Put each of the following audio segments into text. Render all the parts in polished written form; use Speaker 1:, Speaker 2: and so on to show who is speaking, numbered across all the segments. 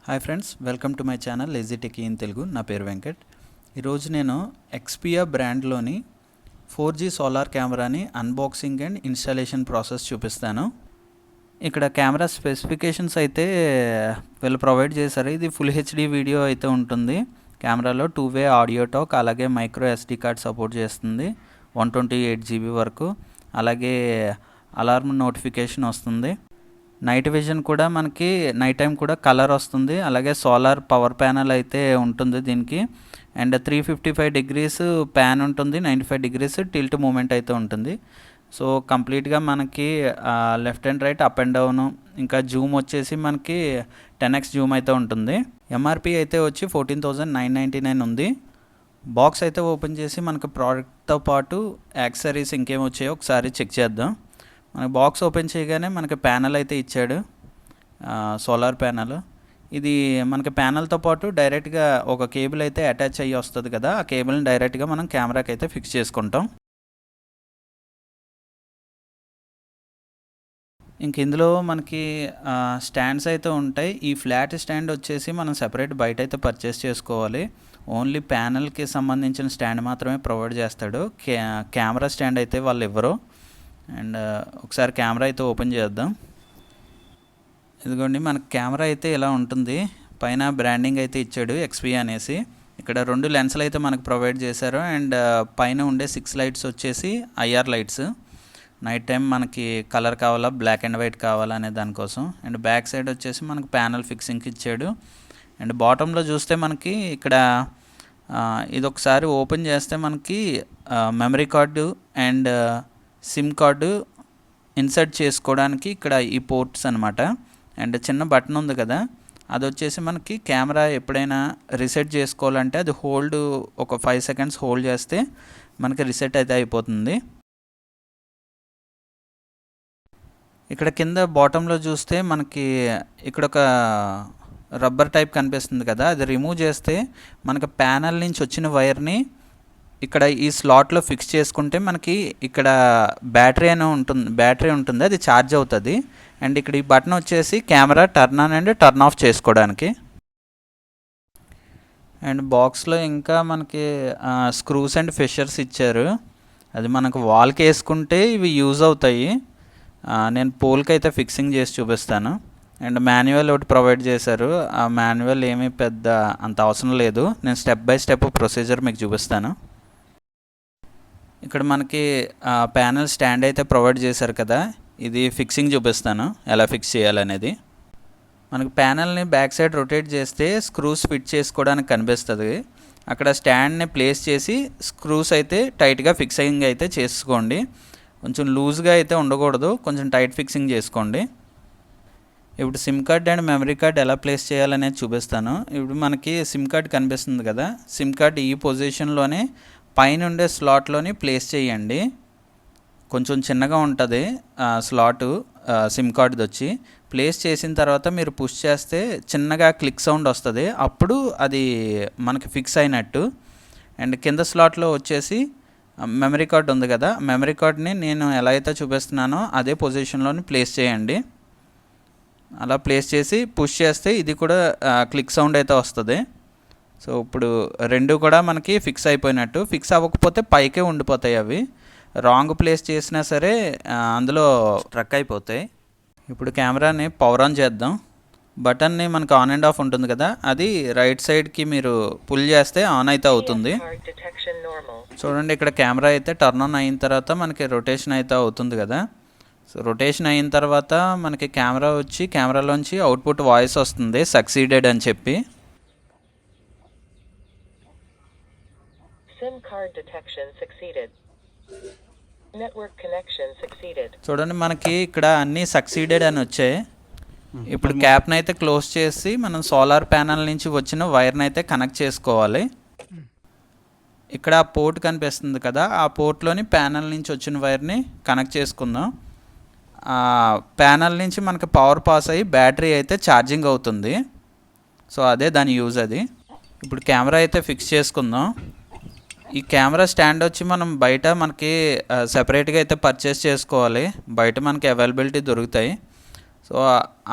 Speaker 1: Hi friends, welcome to my channel lazy tech in Telugu. నా పేరు వెంకట్. ఈరోజు నేను ఎక్స్పియా బ్రాండ్లోని 4G సోలార్ కెమెరాని అన్బాక్సింగ్ అండ్ ఇన్స్టాలేషన్ ప్రాసెస్ చూపిస్తాను. ఇక్కడ కెమెరా స్పెసిఫికేషన్స్ అయితే వీళ్ళు ప్రొవైడ్ చేశారు. ఇది ఫుల్ హెచ్డి వీడియో అయితే ఉంటుంది. కెమెరాలో 2-వే ఆడియో టాక్, అలాగే మైక్రో ఎస్డి కార్డ్ సపోర్ట్ చేస్తుంది. 128GB వరకు, అలాగే అలార్మ్ నోటిఫికేషన్ వస్తుంది. నైట్ విజన్ కూడా మనకి నైట్ టైం కూడా కలర్ వస్తుంది. అలాగే సోలార్ పవర్ ప్యానల్ అయితే ఉంటుంది దీనికి. అండ్ 355 డిగ్రీస్ ప్యాన్ ఉంటుంది, 95 డిగ్రీస్ టిల్ట్ మూమెంట్ అయితే ఉంటుంది. సో కంప్లీట్గా మనకి left and right, up and down, ఇంకా జూమ్ వచ్చేసి మనకి 10x జూమ్ అయితే ఉంటుంది. ఎంఆర్పి అయితే వచ్చి 14,999 ఉంది. బాక్స్ అయితే ఓపెన్ చేసి మనకి ప్రోడక్ట్తో పాటు యాక్సెసరీస్ ఇంకేం వచ్చాయో ఒకసారి చెక్ చేద్దాం. మనకి బాక్స్ ఓపెన్ చేయగానే మనకి ప్యానల్ అయితే ఇచ్చాడు, సోలార్ ప్యానల్. ఇది మనకి ప్యానల్తో పాటు డైరెక్ట్గా ఒక కేబుల్ అయితే అటాచ్ అయ్యి వస్తుంది కదా, ఆ కేబుల్ని డైరెక్ట్గా మనం కెమెరాకి అయితే ఫిక్స్ చేసుకుంటాం. ఇంక ఇందులో మనకి స్టాండ్స్ అయితే ఉంటాయి. ఈ ఫ్లాట్ స్టాండ్ వచ్చేసి మనం సెపరేట్ బయట అయితే పర్చేస్ చేసుకోవాలి. ఓన్లీ ప్యానల్కి సంబంధించిన స్టాండ్ మాత్రమే ప్రొవైడ్ చేస్తాడు. కెమెరా స్టాండ్ అయితే వాళ్ళు ఇవ్వరు. అండ్ ఒకసారి కెమెరా అయితే ఓపెన్ చేద్దాం. ఇదిగోండి, మనకు కెమెరా అయితే ఇలా ఉంటుంది. పైన బ్రాండింగ్ అయితే ఇచ్చాడు ఎక్స్పీ అనేసి. ఇక్కడ 2 లెన్సులు అయితే మనకు ప్రొవైడ్ చేశారు. అండ్ పైన ఉండే 6 లైట్స్ వచ్చేసి ఐఆర్ లైట్స్. నైట్ టైం మనకి కలర్ కావాలా, బ్లాక్ అండ్ వైట్ కావాలా అనే దానికోసం. అండ్ బ్యాక్ సైడ్ వచ్చేసి మనకు ప్యానల్ ఫిక్సింగ్కి ఇచ్చాడు. అండ్ బాటంలో చూస్తే మనకి ఇక్కడ ఇది ఒకసారి ఓపెన్ చేస్తే మనకి memory card and SIM card insert చేసుకోవడానికి ఇక్కడ ఈ పోర్ట్స్ అనమాట. అండ్ చిన్న బటన్ ఉంది కదా, అది వచ్చేసి మనకి కెమెరా ఎప్పుడైనా రీసెట్ చేసుకోవాలంటే అది హోల్డ్ ఒక 5 సెకండ్స్ హోల్డ్ చేస్తే మనకి రీసెట్ అయితే అయిపోతుంది. ఇక్కడ కింద బాటంలో చూస్తే మనకి ఇక్కడ ఒక రబ్బర్ టైప్ కనిపిస్తుంది కదా, అది రిమూవ్ చేస్తే మనకి ప్యానల్ నుంచి వచ్చిన వైర్ని ఇక్కడ ఈ స్లాట్లో ఫిక్స్ చేసుకుంటే మనకి ఇక్కడ బ్యాటరీ ఉంటుంది, అది ఛార్జ్ అవుతుంది. అండ్ ఇక్కడ ఈ బటన్ వచ్చేసి camera turn on and turn off చేసుకోవడానికి. అండ్ బాక్స్లో ఇంకా మనకి స్క్రూస్ అండ్ ఫిషర్స్ ఇచ్చారు. అది మనకు వాల్కి వేసుకుంటే ఇవి యూజ్ అవుతాయి. నేను పోల్కి అయితే ఫిక్సింగ్ చేసి చూపిస్తాను. అండ్ మాన్యువల్ ఒకటి ప్రొవైడ్ చేశారు. ఆ మాన్యువల్ ఏమీ పెద్ద అంత అవసరం లేదు. నేను స్టెప్ బై స్టెప్ ప్రొసీజర్ మీకు చూపిస్తాను. ఇక్కడ మనకి ప్యానల్ స్టాండ్ అయితే ప్రొవైడ్ చేశారు కదా, ఇది ఫిక్సింగ్ చూపిస్తాను ఎలా ఫిక్స్ చేయాలనేది. మనకి ప్యానల్ని బ్యాక్ సైడ్ రొటేట్ చేస్తే స్క్రూస్ ఫిట్ చేసుకోవడానికి కనిపిస్తుంది. అక్కడ స్టాండ్ని ప్లేస్ చేసి స్క్రూస్ అయితే టైట్గా ఫిక్సింగ్ అయితే చేసుకోండి. కొంచెం లూజ్గా అయితే ఉండకూడదు, కొంచెం టైట్ ఫిక్సింగ్ చేసుకోండి. ఇప్పుడు SIM card and memory card ఎలా ప్లేస్ చేయాలనేది చూపిస్తాను. ఇప్పుడు మనకి సిమ్ కార్డ్ కనిపిస్తుంది కదా, సిమ్ కార్డ్ ఈ పొజిషన్లోనే పైన ఉండే స్లాట్లోని ప్లేస్ చేయండి. కొంచెం చిన్నగా ఉంటుంది స్లాటు సిమ్ కార్డ్ది వచ్చి. ప్లేస్ చేసిన తర్వాత మీరు పుష్ చేస్తే చిన్నగా క్లిక్ సౌండ్ వస్తుంది, అప్పుడు అది మనకి ఫిక్స్ అయినట్టు. అండ్ కింద స్లాట్లో వచ్చేసి మెమరీ కార్డ్ ఉంది కదా, మెమరీ కార్డ్ని నేను ఎలా అయితే చూపిస్తున్నానో అదే పొజిషన్లోని ప్లేస్ చేయండి. అలా ప్లేస్ చేసి పుష్ చేస్తే ఇది కూడా క్లిక్ సౌండ్ అయితే వస్తుంది. సో ఇప్పుడు రెండు కూడా మనకి ఫిక్స్ అయిపోయినట్టు. ఫిక్స్ అవ్వకపోతే పైకే ఉండిపోతాయి అవి. రాంగ్ ప్లేస్ చేసినా సరే అందులో స్ట్రక్ అయిపోతాయి. ఇప్పుడు కెమెరాని పవర్ ఆన్ చేద్దాం. బటన్ని మనకు ఆన్ అండ్ ఆఫ్ ఉంటుంది కదా, అది రైట్ సైడ్కి మీరు పుల్ చేస్తే ఆన్ అయితే అవుతుంది. చూడండి, ఇక్కడ కెమెరా అయితే టర్న్ ఆన్ అయిన తర్వాత మనకి రొటేషన్ అయితే అవుతుంది కదా. సో రొటేషన్ అయిన తర్వాత మనకి కెమెరా వచ్చి కెమెరాలోంచి అవుట్పుట్ వాయిస్ వస్తుంది, సక్సీడెడ్ అని చెప్పి.
Speaker 2: SIM card detection succeeded. Network connection succeeded.
Speaker 1: చూడండి, మనకి ఇక్కడ అన్నీ సక్సీడెడ్ అని వచ్చాయి. ఇప్పుడు క్యాప్ని అయితే క్లోజ్ చేసి మనం సోలార్ ప్యానల్ నుంచి వచ్చిన వైర్ని అయితే కనెక్ట్ చేసుకోవాలి. ఇక్కడ ఆ పోర్ట్ కనిపిస్తుంది కదా, ఆ పోర్ట్లోని ప్యానల్ నుంచి వచ్చిన వైర్ని కనెక్ట్ చేసుకుందాం. ఆ ప్యానల్ నుంచి మనకి పవర్ పాస్ అయ్యి బ్యాటరీ అయితే ఛార్జింగ్ అవుతుంది. సో అదే దాని యూజ్ అది. ఇప్పుడు కెమెరా అయితే ఫిక్స్ చేసుకుందాం. ఈ కెమెరా స్టాండ్ వచ్చి మనం బయట మనకి సెపరేట్గా అయితే పర్చేస్ చేసుకోవాలి. బయట మనకి అవైలబిలిటీ దొరుకుతాయి. సో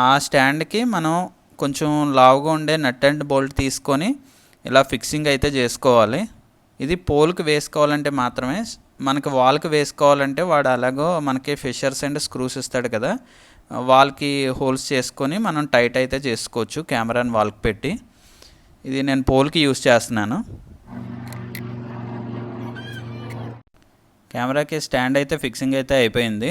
Speaker 1: ఆ స్టాండ్కి మనం కొంచెం లావుగా ఉండే నట్ అండ్ బోల్ట్ తీసుకొని ఇలా ఫిక్సింగ్ అయితే చేసుకోవాలి. ఇది పోల్కి వేసుకోవాలంటే మాత్రమే, మనకి వాల్కి వేసుకోవాలంటే వాడు అలాగో మనకి ఫిషర్స్ అండ్ స్క్రూస్ ఇస్తాడు కదా, వాల్కి హోల్స్ చేసుకొని మనం టైట్ అయితే చేసుకోవచ్చు కెమెరాని వాల్కి పెట్టి. ఇది నేను పోల్కి యూస్ చేస్తున్నాను. కెమెరాకి స్టాండ్ అయితే ఫిక్సింగ్ అయితే అయిపోయింది.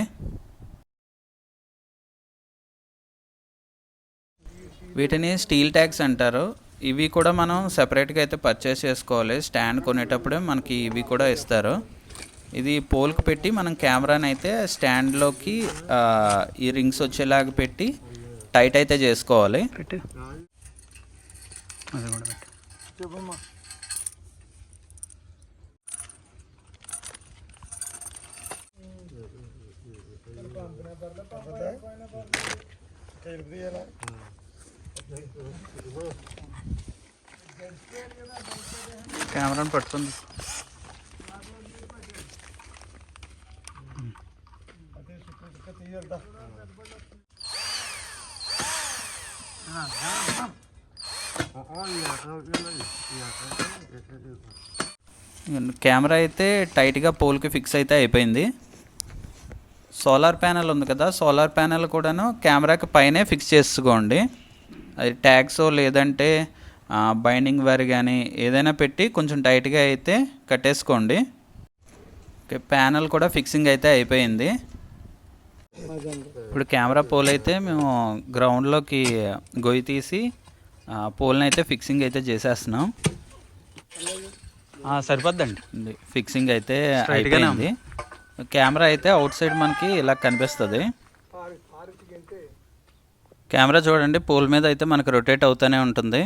Speaker 1: వీటిని స్టీల్ ట్యాగ్స్ అంటారు. ఇవి కూడా మనం సెపరేట్గా అయితే పర్చేస్ చేసుకోవాలి. స్టాండ్ కొనేటప్పుడే మనకి ఇవి కూడా ఇస్తారు. ఇది పోల్కి పెట్టి మనం కెమెరాని అయితే స్టాండ్లోకి ఈ రింగ్స్ వచ్చేలాగా పెట్టి టైట్ అయితే చేసుకోవాలి. కెమెరాని పట్టుకుంది. కెమెరా అయితే టైట్గా పోల్కి ఫిక్స్ అయితే అయిపోయింది. సోలార్ ప్యానెల్ ఉంది కదా, సోలార్ ప్యానెల్ కూడాను కెమెరాకి పైనే ఫిక్స్ చేసుకోండి. అది ట్యాగ్స్ లేదంటే బైండింగ్ వైర్ కానీ ఏదైనా పెట్టి కొంచెం టైట్గా అయితే కట్టేసుకోండి. ఓకే, ప్యానెల్ కూడా ఫిక్సింగ్ అయితే అయిపోయింది. ఇప్పుడు కెమెరా పోల్ అయితే మేము గ్రౌండ్లోకి గొయ్యి తీసి పోల్ని అయితే ఫిక్సింగ్ అయితే చేసేస్తున్నాం. సరిపోద్దండి, ఫిక్సింగ్ అయితే అయిపోయింది. కెమెరా అయితే అవుట్ సైడ్ మనకి ఇలా కనిపిస్తుంది. కెమెరా చూడండి పోల్ మీద అయితే మనకు రొటేట్ అవుతూనే ఉంటుంది.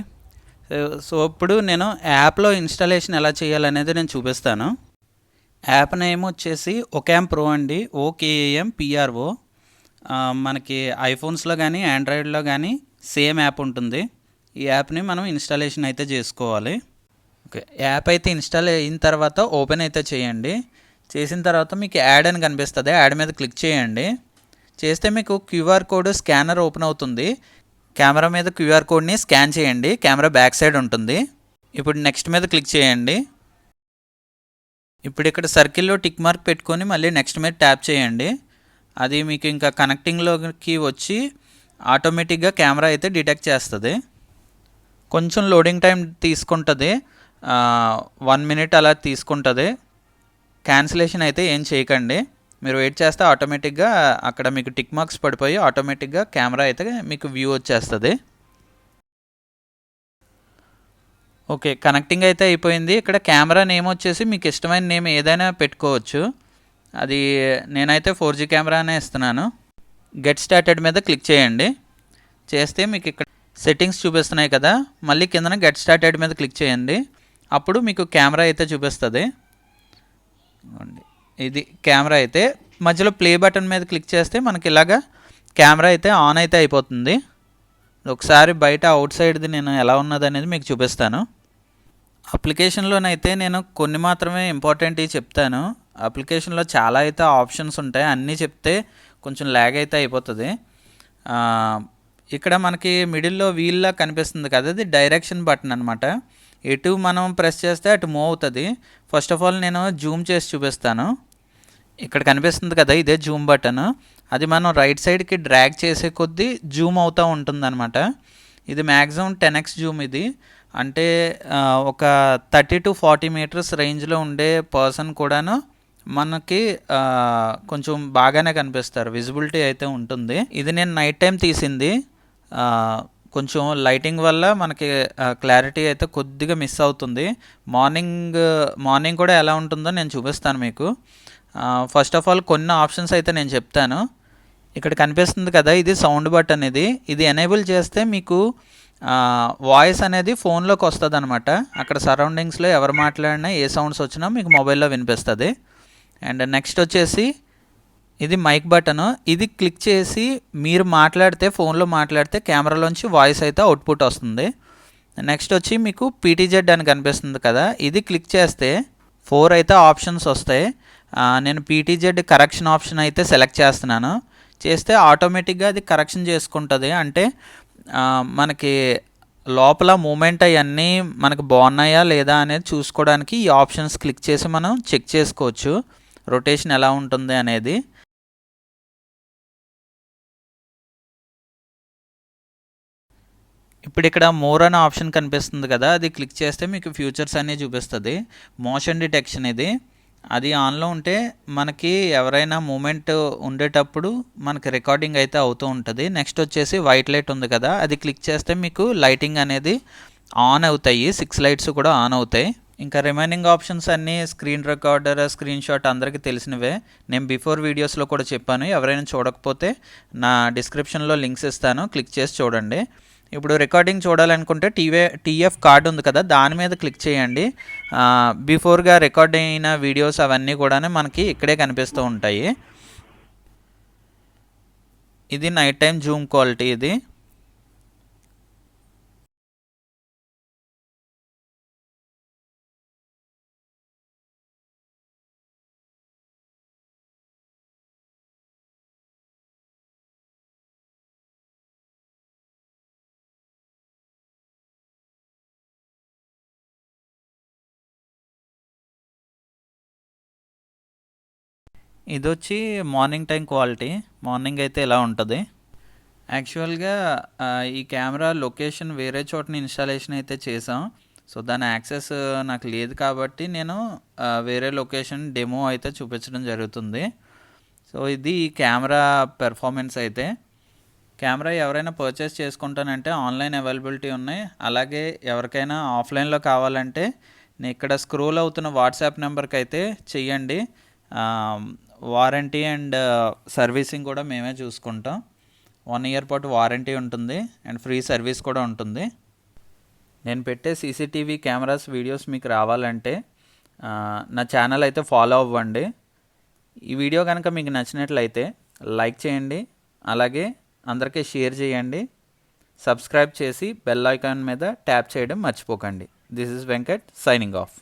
Speaker 1: సో ఇప్పుడు నేను యాప్లో ఇన్స్టాలేషన్ ఎలా చేయాలనేది నేను చూపిస్తాను. యాప్ నేమ్ వచ్చేసి ఒకామ్ ప్రో అండి, OKAMPRO. మనకి ఐఫోన్స్లో కానీ ఆండ్రాయిడ్లో కానీ సేమ్ యాప్ ఉంటుంది. ఈ యాప్ని మనం ఇన్స్టాలేషన్ అయితే చేసుకోవాలి. ఓకే, యాప్ అయితే ఇన్స్టాల్ అయిన తర్వాత ఓపెన్ అయితే చేయండి. చేసిన తర్వాత మీకు యాడ్ అని కనిపిస్తుంది, యాడ్ మీద క్లిక్ చేయండి. చేస్తే మీకు QR కోడ్ స్కానర్ ఓపెన్ అవుతుంది. కెమెరా మీద QR కోడ్ని స్కాన్ చేయండి, కెమెరా బ్యాక్ సైడ్ ఉంటుంది. ఇప్పుడు నెక్స్ట్ మీద క్లిక్ చేయండి. ఇప్పుడు ఇక్కడ సర్కిల్లో టిక్ మార్క్ పెట్టుకొని మళ్ళీ నెక్స్ట్ మీద ట్యాప్ చేయండి. అది మీకు ఇంకా కనెక్టింగ్లోకి వచ్చి ఆటోమేటిక్గా కెమెరా అయితే డిటెక్ట్ చేస్తుంది. కొంచెం లోడింగ్ టైం తీసుకుంటుంది, 1 మినిట్ అలా తీసుకుంటుంది. క్యాన్సిలేషన్ అయితే ఏం చేయకండి, మీరు వెయిట్ చేస్తే ఆటోమేటిక్గా అక్కడ మీకు టిక్ మార్క్స్ పడిపోయి ఆటోమేటిక్గా కెమెరా అయితే మీకు వ్యూ వచ్చేస్తుంది. ఓకే, కనెక్టింగ్ అయితే అయిపోయింది. ఇక్కడ కెమెరా నేమ్ వచ్చేసి మీకు ఇష్టమైన నేమ్ ఏదైనా పెట్టుకోవచ్చు. అది నేనైతే 4G కెమెరానే ఇస్తున్నాను. గెట్ స్టార్టెడ్ మీద క్లిక్ చేయండి. చేస్తే మీకు ఇక్కడ సెట్టింగ్స్ చూపిస్తున్నాయి కదా, మళ్ళీ కిందన గెట్ స్టార్టెడ్ మీద క్లిక్ చేయండి. అప్పుడు మీకు కెమెరా అయితే చూపిస్తుంది. ఇది కెమెరా అయితే మధ్యలో ప్లే బటన్ మీద క్లిక్ చేస్తే మనకి ఇలాగా కెమెరా అయితే ఆన్ అయితే అయిపోతుంది. ఒకసారి బయట అవుట్ సైడ్ది నేను ఎలా ఉన్నది అనేది మీకు చూపిస్తాను. అప్లికేషన్లోనైతే నేను కొన్ని మాత్రమే ఇంపార్టెంట్వి చెప్తాను. అప్లికేషన్లో చాలా అయితే ఆప్షన్స్ ఉంటాయి, అన్నీ చెప్తే కొంచెం ల్యాగ్ అయితే అయిపోతుంది. ఇక్కడ మనకి మిడిల్లో వీల్లా కనిపిస్తుంది కదా, అది డైరెక్షన్ బటన్ అనమాట. ఎటు మనం ప్రెస్ చేస్తే అటు మూవ్ అవుతుంది. ఫస్ట్ ఆఫ్ ఆల్ నేను జూమ్ చేసి చూపిస్తాను. ఇక్కడ కనిపిస్తుంది కదా, ఇదే జూమ్ బటన్. అది మనం రైట్ సైడ్కి డ్రాగ్ చేసే కొద్దీ జూమ్ అవుతూ ఉంటుంది అనమాట. ఇది మ్యాక్సిమం 10x జూమ్. ఇది అంటే ఒక 30 to 40 మీటర్స్ రేంజ్లో ఉండే పర్సన్ కూడాను మనకి కొంచెం బాగానే కనిపిస్తారు, విజిబిలిటీ అయితే ఉంటుంది. ఇది నేను నైట్ టైం తీసింది, కొంచెం లైటింగ్ వల్ల మనకి క్లారిటీ అయితే కొద్దిగా మిస్ అవుతుంది. మార్నింగ్ కూడా ఎలా ఉంటుందో నేను చూపిస్తాను మీకు. ఫస్ట్ ఆఫ్ ఆల్ కొన్ని ఆప్షన్స్ అయితే నేను చెప్తాను. ఇక్కడ కనిపిస్తుంది కదా, ఇది సౌండ్ బటన్. ఇది ఎనేబుల్ చేస్తే మీకు వాయిస్ అనేది ఫోన్లోకి వస్తుంది అనమాట. అక్కడ సరౌండింగ్స్లో ఎవరు మాట్లాడినా ఏ సౌండ్స్ వచ్చినా మీకు మొబైల్లో వినిపిస్తుంది. అండ్ నెక్స్ట్ వచ్చేసి ఇది మైక్ బటను. ఇది క్లిక్ చేసి మీరు మాట్లాడితే, ఫోన్లో మాట్లాడితే కెమెరాలోంచి వాయిస్ అయితే అవుట్పుట్ వస్తుంది. నెక్స్ట్ వచ్చి మీకు PTZ అని కనిపిస్తుంది కదా, ఇది క్లిక్ చేస్తే 4 అయితే ఆప్షన్స్ వస్తాయి. నేను PTZ కరెక్షన్ ఆప్షన్ అయితే సెలెక్ట్ చేస్తున్నాను. చేస్తే ఆటోమేటిక్గా అది కరెక్షన్ చేసుకుంటుంది. అంటే మనకి లోపల మూమెంట్ అవన్నీ మనకు బాగున్నాయా లేదా అనేది చూసుకోవడానికి ఈ ఆప్షన్స్ క్లిక్ చేసి మనం చెక్ చేసుకోవచ్చు రొటేషన్ ఎలా ఉంటుంది అనేది. ఇప్పుడు ఇక్కడ మోర్ అనే ఆప్షన్ కనిపిస్తుంది కదా, అది క్లిక్ చేస్తే మీకు ఫ్యూచర్స్ అన్నీ చూపిస్తుంది. మోషన్ డిటెక్షన్ ఇది, అది ఆన్లో ఉంటే మనకి ఎవరైనా మూమెంట్ ఉండేటప్పుడు మనకి రికార్డింగ్ అయితే అవుతూ ఉంటుంది. నెక్స్ట్ వచ్చేసి వైట్ లైట్ ఉంది కదా, అది క్లిక్ చేస్తే మీకు లైటింగ్ అనేది ఆన్ అవుతాయి, 6 లైట్స్ కూడా ఆన్ అవుతాయి. ఇంకా రిమైనింగ్ ఆప్షన్స్ అన్నీ స్క్రీన్ రికార్డర్, స్క్రీన్ షాట్ అందరికీ తెలిసినవే. నేను బిఫోర్ వీడియోస్లో కూడా చెప్పాను, ఎవరైనా చూడకపోతే నా డిస్క్రిప్షన్లో లింక్స్ ఇస్తాను, క్లిక్ చేసి చూడండి. ఇప్పుడు రికార్డింగ్ చూడాలనుకుంటే టీఎఫ్ కార్డ్ ఉంది కదా, దాని మీద క్లిక్ చేయండి. బిఫోర్గా రికార్డ్ అయిన వీడియోస్ అవన్నీ కూడా మనకి ఇక్కడే కనిపిస్తూ ఉంటాయి. ఇది నైట్ టైం జూమ్ క్వాలిటీ. ఇది ఇది వచ్చి మార్నింగ్ టైం క్వాలిటీ. మార్నింగ్ అయితే ఇలా ఉంటుంది. యాక్చువల్గా ఈ కెమెరా లొకేషన్ వేరే చోటని ఇన్స్టాలేషన్ అయితే చేసాం. సో దాని యాక్సెస్ నాకు లేదు కాబట్టి నేను వేరే లొకేషన్ డెమో అయితే చూపించడం జరుగుతుంది. సో ఇది ఈ కెమెరా పెర్ఫార్మెన్స్ అయితే. కెమెరా ఎవరైనా పర్చేస్ చేసుకుంటానంటే ఆన్లైన్ అవైలబిలిటీ ఉన్నాయి. అలాగే ఎవరికైనా ఆఫ్లైన్లో కావాలంటే నేను ఇక్కడ స్క్రోల్ అవుతున్న వాట్సాప్ నెంబర్కి అయితే చెయ్యండి. వారంటీ అండ్ సర్వీసింగ్ కూడా మేమే చూసుకుంటాం. 1 ఇయర్ పాటు వారంటీ ఉంటుంది అండ్ ఫ్రీ సర్వీస్ కూడా ఉంటుంది. నేను పెట్టే సీసీటీవీ కెమెరాస్ వీడియోస్ మీకు రావాలంటే నా ఛానల్ అయితే ఫాలో అవ్వండి. ఈ వీడియో కనుక మీకు నచ్చినట్లయితే లైక్ చేయండి, అలాగే అందరికీ షేర్ చేయండి, సబ్స్క్రైబ్ చేసి బెల్ ఐకాన్ మీద ట్యాప్ చేయడం మర్చిపోకండి. This is Venkat signing off.